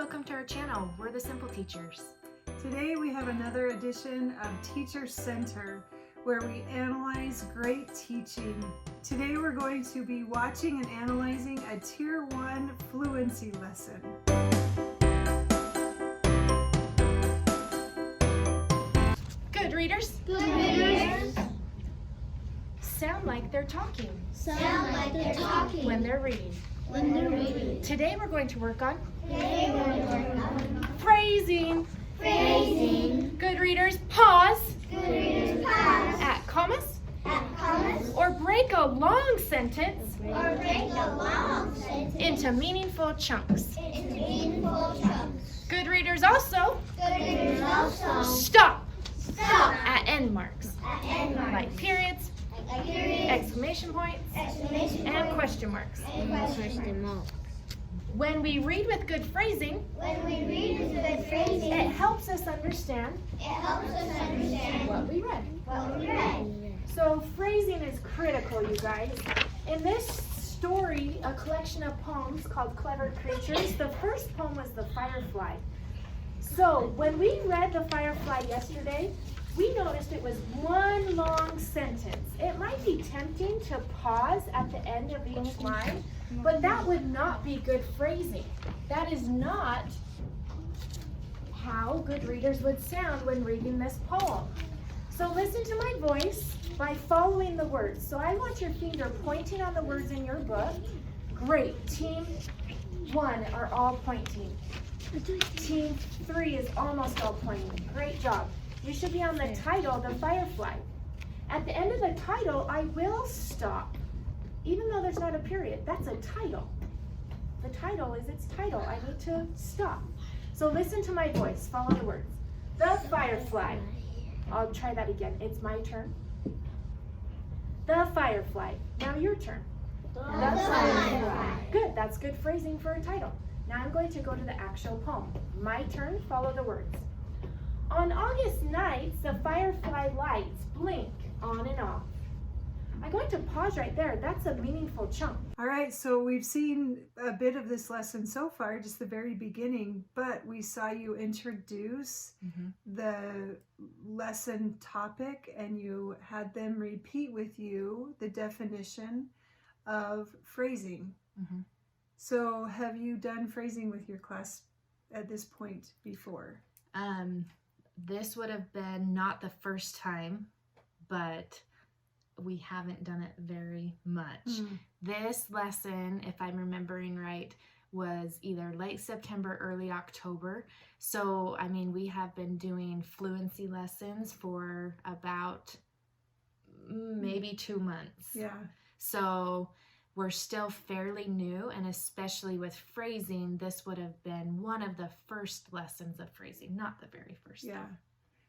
welcome to our channel. We're the Simple Teachers. Today we have another edition of Teacher Center where we analyze great teaching. Today we're going to be watching and analyzing a Tier 1 fluency lesson. Good readers. Good readers. Sound like they're talking. Sound like they're talking. When they're reading. When they're reading. Today we're going to work on Today we're working on phrasing. phrasing. Good readers, pause Good readers pause at commas at commas or break a long sentence or break a long sentence into meaningful chunks. into meaningful chunks. Good readers also Good readers also stop stop at end marks at end marks like periods, like periods, exclamation points, exclamation and points, question marks. and question marks. When we read with good phrasing, When we read with good phrasing, it helps us understand it helps us understand what we read. what we read. So phrasing is critical, you guys. In this story, a collection of poems called Clever Creatures, the first poem was The Firefly. So when we read The Firefly yesterday, we noticed it was one long sentence. It might be tempting to pause at the end of each line, but that would not be good phrasing. That is not how good readers would sound when reading this poem. So listen to my voice by following the words. So I want your finger pointing on the words in your book. Great. Team 1 are all pointing. Team 3 is almost all pointing. Great job. You should be on the title, The Firefly. At the end of the title, I will stop. Even though there's not a period, that's a title. The title is its title. I need to stop. So listen to my voice. Follow the words. The Firefly. I'll try that again. It's my turn. The Firefly. Now your turn. The firefly. Good. That's good phrasing for a title. Now I'm going to go to the actual poem. My turn. Follow the words. On August nights, the firefly lights blink on and off. I'm going to pause right there. That's a meaningful chunk. All right, so we've seen a bit of this lesson so far, just the very beginning, but we saw you introduce the lesson topic and you had them repeat with you the definition of phrasing. So have you done phrasing with your class at this point before? This would have been not the first time, but we haven't done it very much. This lesson, if I'm remembering right, was either late September, early October. So, I mean, we have been doing fluency lessons for about maybe 2 months. Yeah. So we're still fairly new, and especially with phrasing, this would have been one of the first lessons of phrasing, not the very first. Yeah.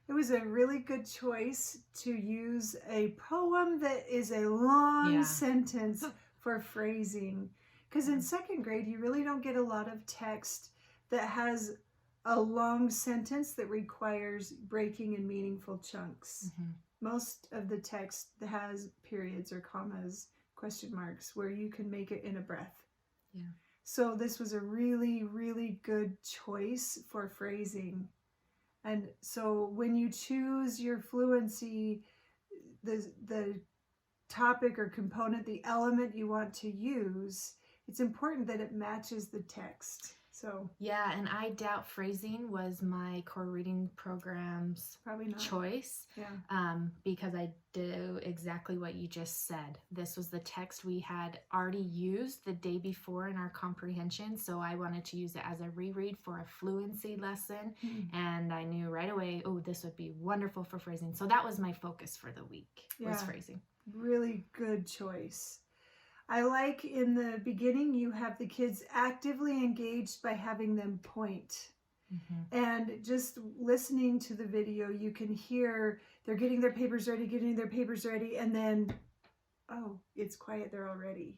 It was a really good choice to use a poem that is a long sentence for phrasing. Because in second grade, you really don't get a lot of text that has a long sentence that requires breaking in meaningful chunks. Most of the text has periods or commas, question marks, where you can make it in a breath. Yeah. So this was a really, really good choice for phrasing. And so when you choose your fluency, the topic or component, the element you want to use, it's important that it matches the text. So Yeah, and I doubt phrasing was my core reading program's probably not. choice. Yeah. Because I do exactly what you just said. This was the text we had already used the day before in our comprehension, so I wanted to use it as a reread for a fluency lesson, and I knew right away, oh, this would be wonderful for phrasing. So that was my focus for the week, was phrasing. Really good choice. I like in the beginning, you have the kids actively engaged by having them point. And just listening to the video, you can hear they're getting their papers ready, and then, oh, it's quiet, they're all ready.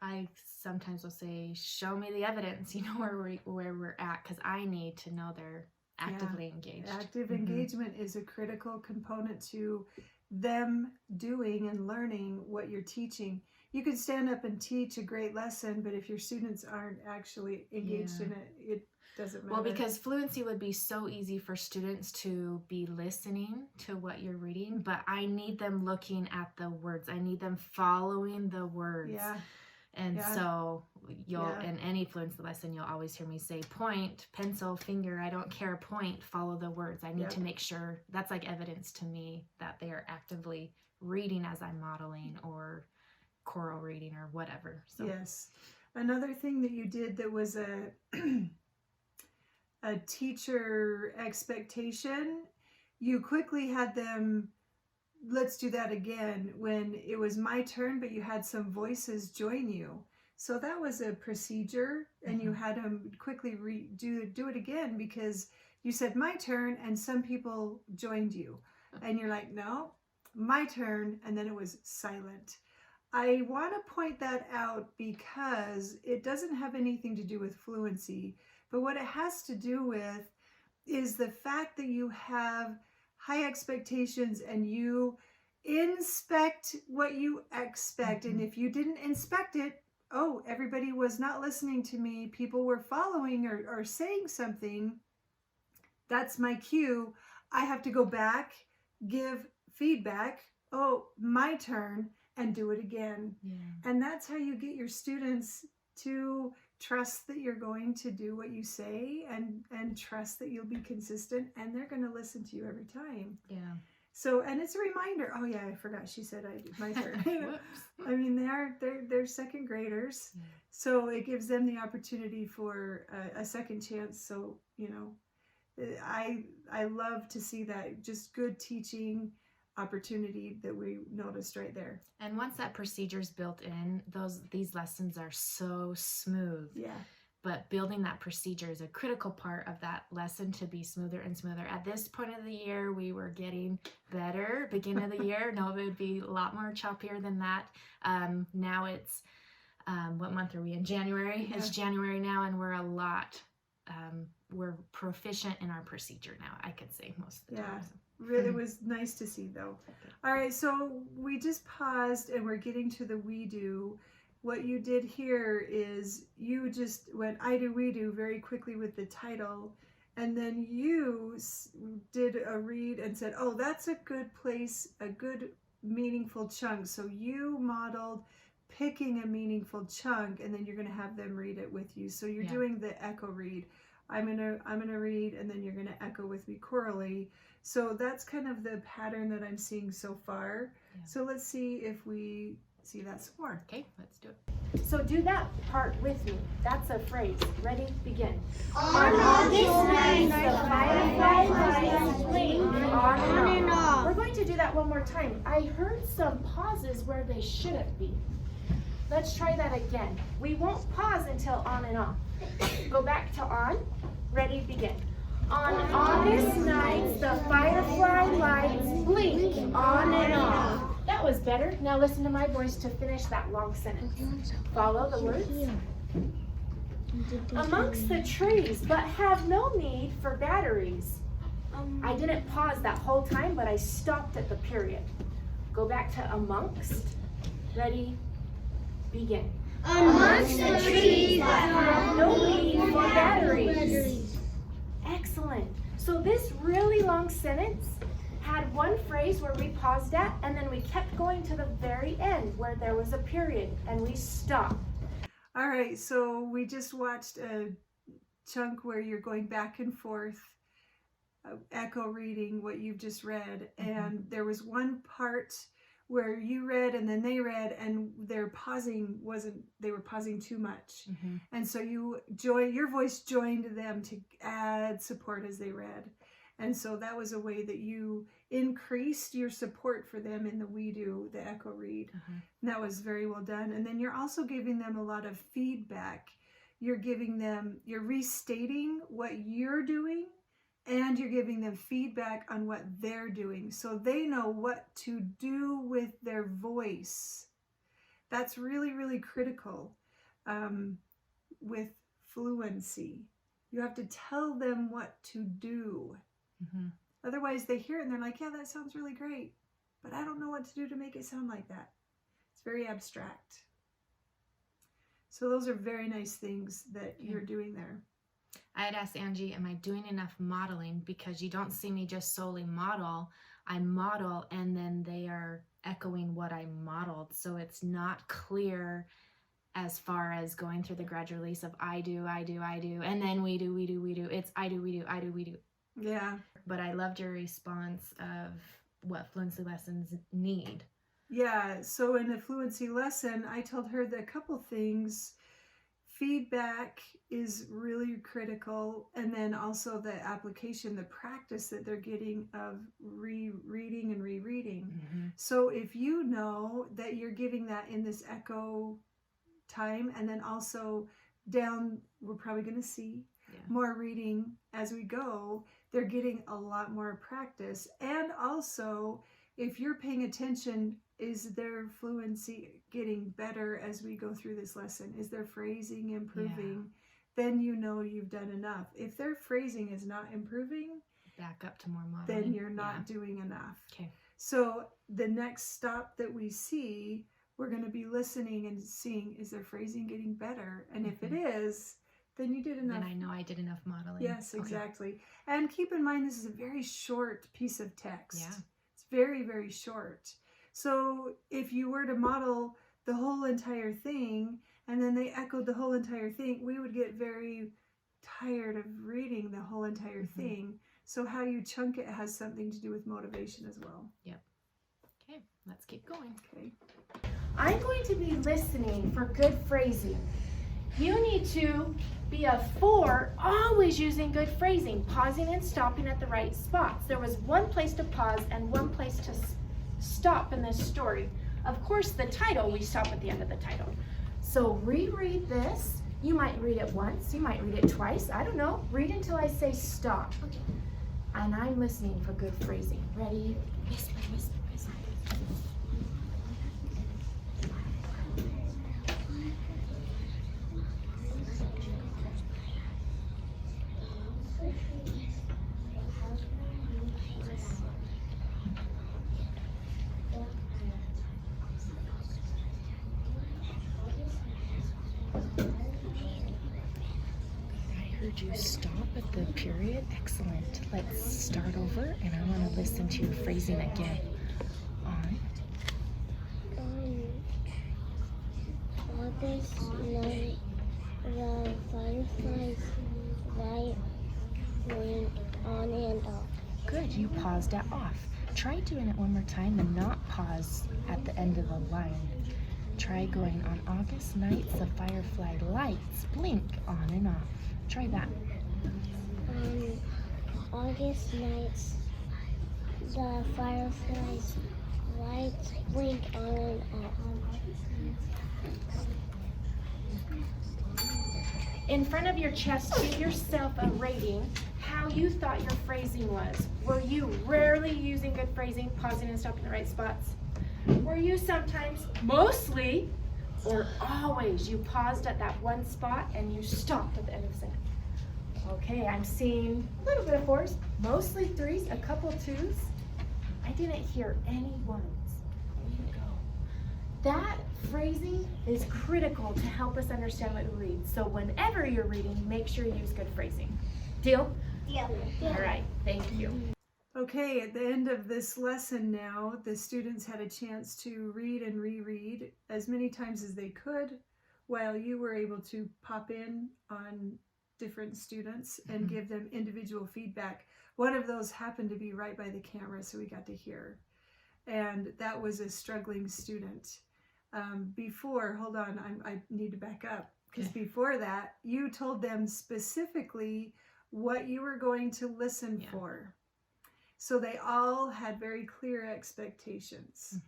I sometimes will say, show me the evidence, where we're at, because I need to know they're actively engaged. Active engagement is a critical component to them doing and learning what you're teaching. You could stand up and teach a great lesson, but if your students aren't actually engaged in it, doesn't matter. Well, because fluency would be so easy for students to be listening to what you're reading, but I need them looking at the words. I need them following the words. Yeah. And Yeah. so you'll, Yeah. in any fluency lesson, you'll always hear me say point, pencil, finger, I don't care, point, follow the words. I need Yep. to make sure that's like evidence to me that they are actively reading as I'm modeling or choral reading or whatever. So Yes. Another thing that you did that was a teacher expectation, you quickly had them, let's do that again, when it was my turn, but you had some voices join you. So that was a procedure, and you had them quickly do it again, because you said my turn and some people joined you. And you're like, no, my turn, and then it was silent. I want to point that out because it doesn't have anything to do with fluency, but what it has to do with is the fact that you have high expectations and you inspect what you expect. And if you didn't inspect it, oh, everybody was not listening to me, people were following or saying something, that's my cue. I have to go back, give feedback, oh, my turn, and do it again. yeah. And that's how you get your students to trust that you're going to do what you say, and trust that you'll be consistent, and they're going to listen to you every time. Yeah. So, and it's a reminder. Oh yeah, I forgot. She said my turn. Whoops. I mean, they're second graders, Yeah. so it gives them the opportunity for a second chance. So, you know, I love to see that, just good teaching opportunity that we noticed right there. And once that procedure's built in, these lessons are so smooth. Yeah. But building that procedure is a critical part of that lesson to be smoother and smoother. At this point of the year, we were getting better. Beginning of the year, no, it would be a lot more choppier than that. Now it's, what month are we in? January. Yeah. It's January now, and we're we're proficient in our procedure now, I could say, most of the Yeah. time. Really, it was nice to see, though. All right, so we just paused and we're getting to the we do. What you did here is you just went I do, we do very quickly with the title, and then you did a read and said, oh, that's a good place, a good meaningful chunk. So you modeled picking a meaningful chunk, and then you're going to have them read it with you. So you're doing the echo read. I'm gonna read, and then you're gonna echo with me chorally. So that's kind of the pattern that I'm seeing so far. Yeah. So let's see if we see that some more. Okay, let's do it. So do that part with me. That's a phrase. Ready? Begin. On August 9th, the firefly lights blink On and off. We're going to do that one more time. I heard some pauses where they shouldn't be. Let's try that again. We won't pause until on and off. Go back to on. Ready? Begin. On August 9th, the firefly lights blink on and off. That was better. Now listen to my voice to finish that long sentence. Follow the words. Amongst the trees, but have no need for batteries. I didn't pause that whole time, but I stopped at the period. Go back to amongst. Ready? Begin. Amongst the trees that have No need for batteries. Excellent. So this really long sentence had one phrase where we paused at, and then we kept going to the very end where there was a period, and we stopped. All right, so we just watched a chunk where you're going back and forth, echo reading what you've just read, and there was one part where you read and then they read, and their pausing they were pausing too much. And so your voice joined them to add support as they read. And so that was a way that you increased your support for them in the we do, the echo read. And that was very well done. And then you're also giving them a lot of feedback. You're restating what you're doing, and you're giving them feedback on what they're doing, so they know what to do with their voice. That's really, really critical with fluency. You have to tell them what to do. Otherwise, they hear it and they're like, yeah, that sounds really great, but I don't know what to do to make it sound like that. It's very abstract. So those are very nice things that you're doing there. had asked Angie, am I doing enough modeling? Because you don't see me just solely model. I model and then they are echoing what I modeled. So it's not clear as far as going through the gradual release of I do, and then we do. It's I do, we do. Yeah. But I loved your response of what fluency lessons need. Yeah, so in a fluency lesson, I told her that a couple things. Feedback is really critical, and then also the application, the practice that they're getting of rereading and rereading. Mm-hmm. So if you know that you're giving that in this echo time, and then also down, we're probably going to see more reading as we go, they're getting a lot more practice. And also, if you're paying attention, is their fluency getting better as we go through this lesson? Is their phrasing improving? Then you know you've done enough. If their phrasing is not improving, back up to more modeling. Then you're not doing enough. Okay. So the next stop that we see, we're going to be listening and seeing, is their phrasing getting better? And if it is, then you did enough. Then I know I did enough modeling. Yes, exactly. Okay. And keep in mind, this is a very short piece of text. Yeah. It's very, very short. So if you were to model the whole entire thing and then they echoed the whole entire thing, we would get very tired of reading the whole entire thing. So how you chunk it has something to do with motivation as well. Yep. Okay, let's keep going. Okay. I'm going to be listening for good phrasing. You need to be a 4, always using good phrasing, pausing and stopping at the right spots. There was one place to pause and one place to stop in this story. Of course, the title, we stop at the end of the title. So reread this. You might read it once, you might read it twice, I don't know. Read until I say stop. And I'm listening for good phrasing. Ready? Whisper, whisper, whisper. You stop at the period. Excellent. Let's start over, and I want to listen to your phrasing again. On August night, the fireflies light went on and off. Good. You paused at off. Try doing it one more time and not pause at the end of the line. Try going on August nights, the firefly lights blink on and off. Try that. August nights, the fireflies lights blink on and off. In front of your chest, give yourself a rating how you thought your phrasing was. Were you rarely using good phrasing, pausing and stopping in the right spots? Were you sometimes, mostly, or always, you paused at that one spot and you stopped at the end of the sentence? Okay, I'm seeing a little bit of 4s, mostly 3s, a couple 2s. I didn't hear any 1s. There you go. That phrasing is critical to help us understand what we read. So whenever you're reading, make sure you use good phrasing. Deal? Yeah. All right, thank you. Okay, at the end of this lesson now, the students had a chance to read and reread as many times as they could, while you were able to pop in on different students and give them individual feedback. One of those happened to be right by the camera, so we got to hear. And that was a struggling student. Hold on, I need to back up, because before that, you told them specifically what you were going to listen for. So they all had very clear expectations.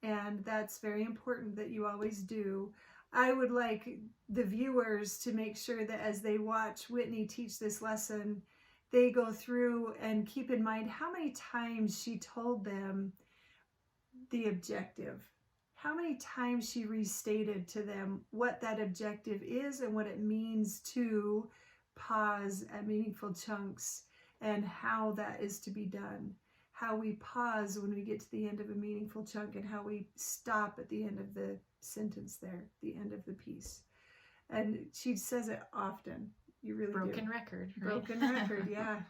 And that's very important that you always do. I would like the viewers to make sure that as they watch Whitney teach this lesson, they go through and keep in mind how many times she told them the objective. How many times she restated to them what that objective is and what it means to pause at meaningful chunks and how that is to be done. How we pause when we get to the end of a meaningful chunk and how we stop at the end of the sentence there, the end of the piece. And she says it often. You really broken do. record. Right? Broken record, yeah.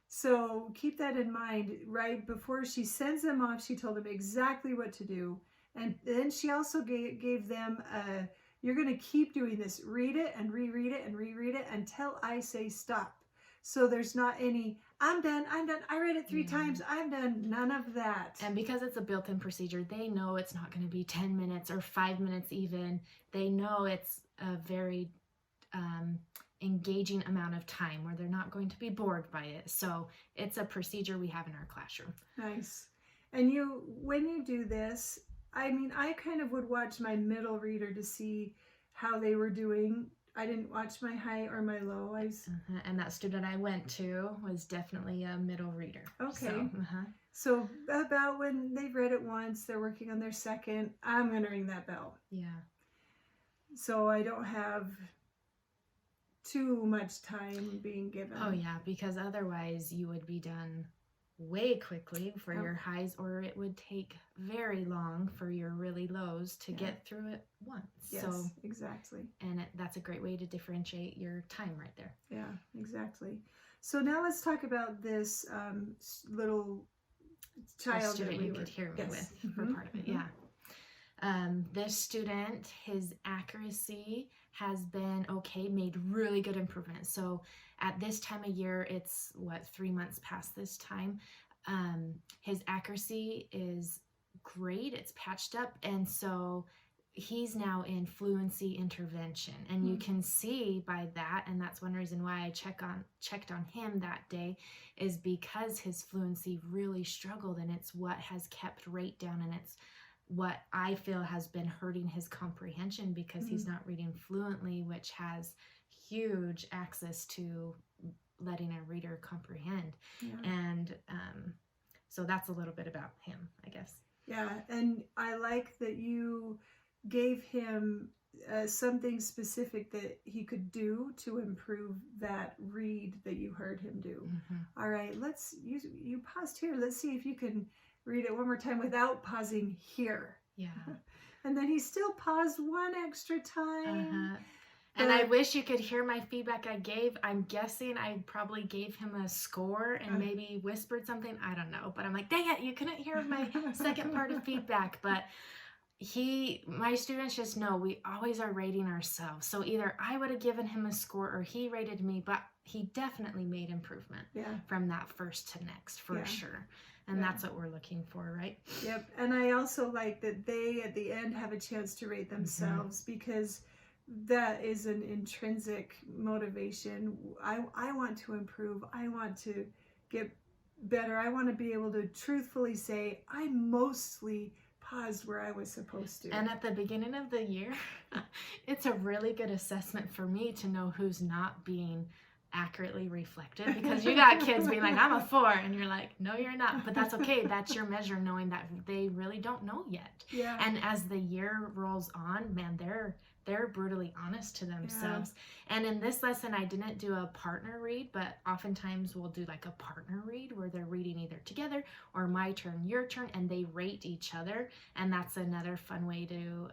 So keep that in mind. Right before she sends them off, she told them exactly what to do. And then she also gave them you're going to keep doing this. Read it and reread it and reread it until I say stop. So there's not any, I'm done, I read it 3 times, I'm done. None of that. And because it's a built-in procedure, they know it's not going to be 10 minutes or 5 minutes even. They know it's a very engaging amount of time where they're not going to be bored by it. So it's a procedure we have in our classroom. Nice. And when you do this, I mean, I kind of would watch my middle reader to see how they were doing. I didn't watch my high or my low. And that student I went to was definitely a middle reader. Okay. So about when they've read it once, they're working on their second, I'm going to ring that bell. Yeah. So I don't have too much time being given. Oh yeah, because otherwise you would be done way quickly for your highs, or it would take very long for your really lows to get through it once. Yes, so exactly. And that's a great way to differentiate your time right there. Yeah, exactly. So now let's talk about this little child student you could hear me with for part of it. Yeah. This student, his accuracy has been okay, made really good improvements. So at this time of year, it's 3 months past this time. His accuracy is great. It's patched up. And so he's now in fluency intervention. And you can see by that, and that's one reason why I checked on him that day, is because his fluency really struggled, and it's what has kept rate down, and it's what I feel has been hurting his comprehension because he's not reading fluently, which has huge access to letting a reader comprehend. Yeah. And so that's a little bit about him, I guess. Yeah, and I like that you gave him something specific that he could do to improve that read that you heard him do. All right, you paused here. Let's see if you can read it one more time without pausing here. Yeah. And then he still paused one extra time. And I wish you could hear my feedback I gave. I'm guessing I probably gave him a score and maybe whispered something. I don't know. But I'm like, dang it, you couldn't hear my second part of feedback. But my students just know we always are rating ourselves. So either I would have given him a score or he rated me, but he definitely made improvement from that first to next for sure. And that's what we're looking for, right? Yep. And I also like that they, at the end, have a chance to rate themselves because that is an intrinsic motivation. I want to improve. I want to get better. I want to be able to truthfully say, I mostly paused where I was supposed to. And at the beginning of the year, it's a really good assessment for me to know who's not being accurately reflected, because you got kids being like, I'm a 4, and you're like, no, you're not. But that's okay. That's your measure, knowing that they really don't know yet. Yeah. And as the year rolls on, man, they're brutally honest to themselves. Yeah. And in this lesson, I didn't do a partner read, but oftentimes we'll do like a partner read where they're reading either together or my turn, your turn, and they rate each other. And that's another fun way to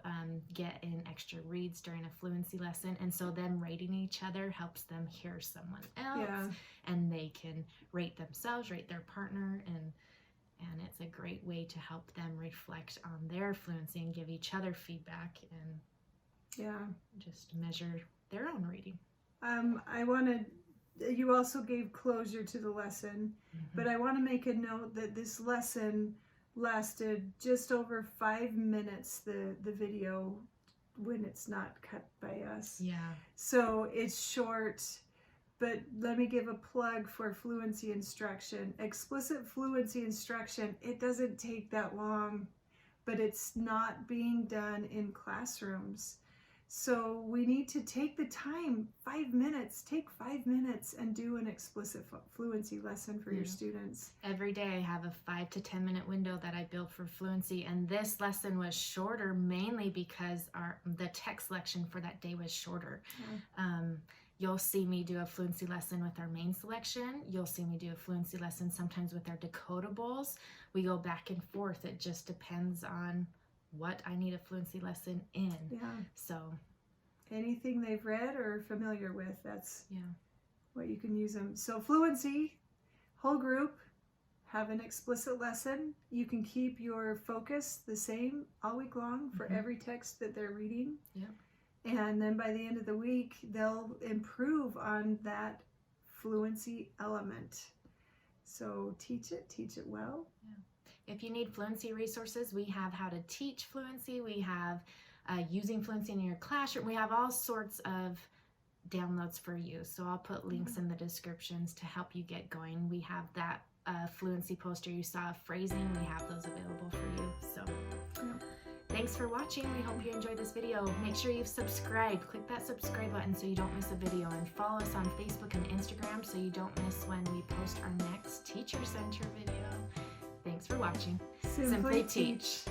get in extra reads during a fluency lesson. And so them rating each other helps them hear someone else, and they can rate themselves, rate their partner, and it's a great way to help them reflect on their fluency and give each other feedback and just measure their own reading. You also gave closure to the lesson, but I want to make a note that this lesson lasted just over 5 minutes, the video, when it's not cut by us. Yeah. So it's short, but let me give a plug for fluency instruction. Explicit fluency instruction, it doesn't take that long, but it's not being done in classrooms. So we need to take the time, 5 minutes, take 5 minutes and do an explicit fluency lesson for your students. Every day I have a 5 to 10 minute window that I build for fluency, and this lesson was shorter mainly because the text selection for that day was shorter. You'll see me do a fluency lesson with our main selection. You'll see me do a fluency lesson sometimes with our decodables. We go back and forth. It just depends on what I need a fluency lesson in. Yeah. So anything they've read or familiar with. That's Yeah. what you can use them. So fluency, whole group, have an explicit lesson. You can keep your focus the same all week long for every text that they're reading. Yep. And then by the end of the week, they'll improve on that fluency element. So teach it well. If you need fluency resources, we have how to teach fluency. We have using fluency in your classroom. We have all sorts of downloads for you. So I'll put links in the descriptions to help you get going. We have that fluency poster you saw, phrasing. We have those available for you. So thanks for watching. We hope you enjoyed this video. Make sure you've subscribed. Click that subscribe button so you don't miss a video, and follow us on Facebook and Instagram so you don't miss when we post our next Teacher Center video. Thanks for watching. Simply teach.